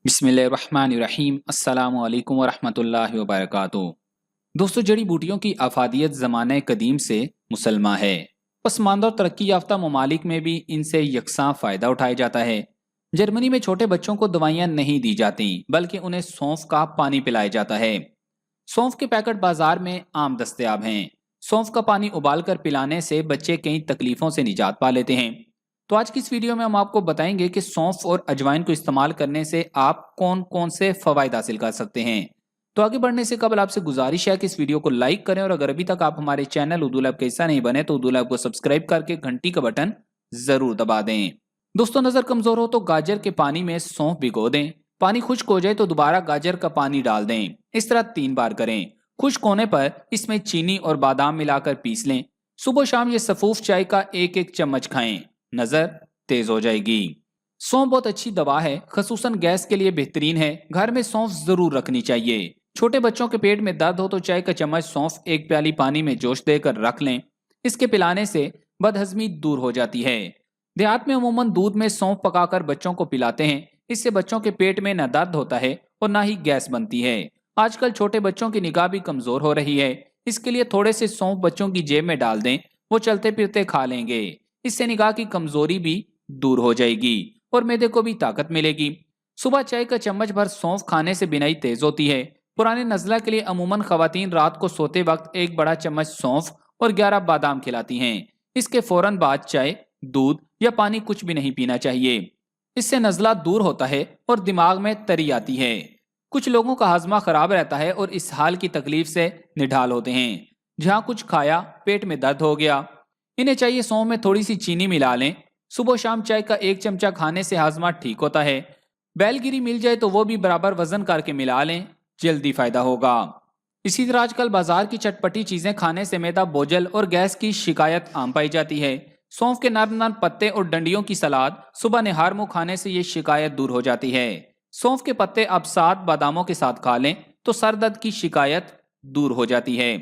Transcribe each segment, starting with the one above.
बिस्मिल्लाहिर्रहमानिर्रहीम। अस्सलामु अलैकुम वरहमतुल्लाहि वबरकातुहू। दोस्तों, जड़ी बूटियों की अफादियत ज़माने कदीम से मुसलमा है। पसमानदा और तरक्की याफ्ता ममालिक में भी इनसे यकसां फ़ायदा उठाया जाता है। जर्मनी में छोटे बच्चों को दवाइयाँ नहीं दी जाती, बल्कि उन्हें सौंफ का पानी पिलाया जाता है। सौंफ के पैकेट बाजार में आम दस्तयाब हैं। सौंफ का पानी उबाल कर पिलाने से बच्चे कई तकलीफों से निजात पा लेते हैं। तो आज की इस वीडियो में हम आपको बताएंगे कि सौंफ और अजवाइन को इस्तेमाल करने से आप कौन कौन से फवायद हासिल कर सकते हैं। तो आगे बढ़ने से कबल आपसे गुजारिश है कि इस वीडियो को लाइक करें, और अगर अभी तक आप हमारे चैनल उर्दू लैब का हिस्सा नहीं बने तो उर्दू लैब को सब्सक्राइब करके घंटी का बटन जरूर दबा दें। दोस्तों, नजर कमजोर हो तो गाजर के पानी में सौंफ भिगो दें। पानी खुश्क हो जाए तो दोबारा गाजर का पानी डाल दें। इस तरह 3 बार करें। खुश्क होने पर इसमें चीनी और बादाम मिलाकर पीस लें। सुबह शाम ये सफूफ चाय का 1-1 चम्मच खाएं, नजर तेज हो जाएगी। सौंफ बहुत अच्छी दवा है, खसूसन गैस के लिए बेहतरीन है। घर में सौंफ जरूर रखनी चाहिए। छोटे बच्चों के पेट में दर्द हो तो चाय का चम्मच सौंफ 1 प्याली पानी में जोश देकर रख लें। इसके पिलाने से बदहजमी दूर हो जाती है। देहात में अमूमन दूध में सौंफ पकाकर बच्चों को पिलाते हैं। इससे बच्चों के पेट में न दर्द होता है और ना ही गैस बनती है। आजकल छोटे बच्चों की निगाह भी कमजोर हो रही है। इसके लिए थोड़े से सौंफ बच्चों की जेब में डाल दें, वो चलते फिरते खा लेंगे। इससे निगाह की कमजोरी भी दूर हो जाएगी और मैदे को भी ताकत मिलेगी। सुबह चाय का चम्मच भर सौंफ खाने से बिनाई तेज होती है। पुराने नज़ला के लिए अमूमन खवातीन रात को सोते वक्त 1 बड़ा चम्मच सौंफ और 11 बादाम खिलाती हैं। इसके फौरन बाद चाय, दूध या पानी कुछ भी नहीं पीना चाहिए। इससे नज़ला दूर होता है और दिमाग में तरी आती है। कुछ लोगों का हाजमा खराब रहता है और इस हाल की तकलीफ से निढाल होते हैं। जहाँ कुछ खाया पेट में दर्द हो गया, इन्हें चाहिए सौंफ में थोड़ी सी चीनी मिला लें। सुबह शाम चाय का 1 चमचा खाने से हाजमा ठीक होता है। बैलगिरी मिल जाए तो वो भी बराबर वजन करके मिला लें, जल्दी फायदा होगा। इसी तरह आजकल बाजार की चटपटी चीजें खाने से मैदा बोझल और गैस की शिकायत आम पाई जाती है। सौंफ के नरम नरम पत्ते और डंडियों की सलाद सुबह निहार मुंह खाने से ये शिकायत दूर हो जाती है। सौंफ के पत्ते अब 7 बादामों के साथ खा लें तो सर दर्द की शिकायत दूर हो जाती है।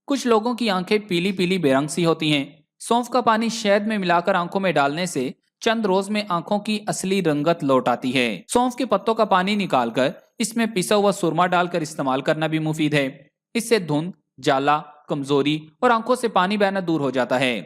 कुछ लोगों की आंखें पीली पीली बेरंग सी होती हैं। सौंफ का पानी शहद में मिलाकर आंखों में डालने से चंद रोज में आंखों की असली रंगत लौट आती है। सौंफ के पत्तों का पानी निकालकर इसमें पिसा हुआ सुरमा डालकर इस्तेमाल करना भी मुफीद है। इससे धुंध, जाला, कमजोरी और आंखों से पानी बहना दूर हो जाता है।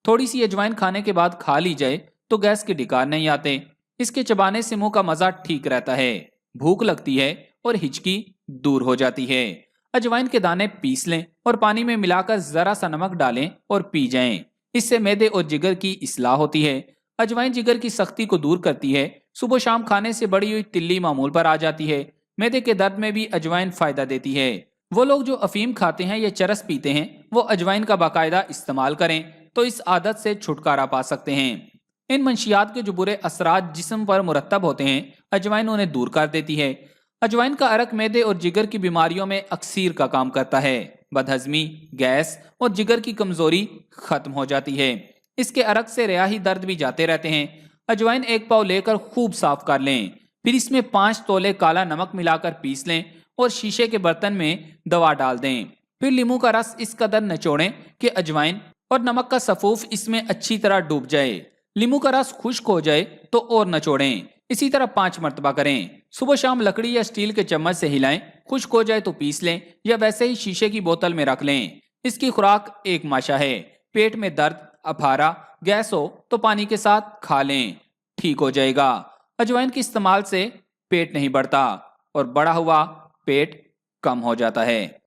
थोड़ी सी अजवाइन खाने के बाद खा ली जाए तो गैस के डिकार नहीं आते। इसके चबाने से मुंह का मजा ठीक रहता है, भूख लगती है और हिचकी दूर हो जाती है। अजवाइन के दाने पीस लें और पानी में मिलाकर जरा सा नमक डालें और पी जाएं। इससे मैदे और जिगर की इस्लाह होती है। अजवाइन जिगर की सख्ती को दूर करती है। सुबह शाम खाने से बड़ी हुई तिल्ली मामूल पर आ जाती है। मैदे के दर्द में भी अजवाइन फायदा देती है। वो लोग जो अफीम खाते हैं या चरस पीते हैं, वो अजवाइन का बाकायदा इस्तेमाल करें तो इस आदत से छुटकारा पा सकते हैं। इन मंशियात के जो बुरे असरात जिस्म पर मुरतब होते हैं, अजवाइन उन्हें दूर कर देती है। अजवाइन का अरक मैदे और जिगर की बीमारियों में अक्सीर का काम करता है। बदहजमी, गैस और जिगर की कमजोरी खत्म हो जाती है। इसके अरक से रियाही दर्द भी जाते रहते हैं। अजवाइन 1 पाव लेकर खूब साफ कर लें, फिर इसमें 5 तोले काला नमक मिलाकर पीस लें और शीशे के बर्तन में दवा डाल दें। फिर नींबू का रस इस कदर निचोड़ें कि अजवाइन और नमक का सफूफ इसमें अच्छी तरह डूब जाए। नींबू का रस खुश्क हो जाए तो और निचोड़ें। इसी तरह 5 मरतबा करें। सुबह शाम लकड़ी या स्टील के चम्मच से हिलाएं। खुश्क हो जाए तो पीस लें या वैसे ही शीशे की बोतल में रख लें। इसकी खुराक 1 माशा है। पेट में दर्द, अफारा, गैस हो तो पानी के साथ खा लें, ठीक हो जाएगा। अजवाइन के इस्तेमाल से पेट नहीं बढ़ता और बढ़ा हुआ पेट कम हो जाता है।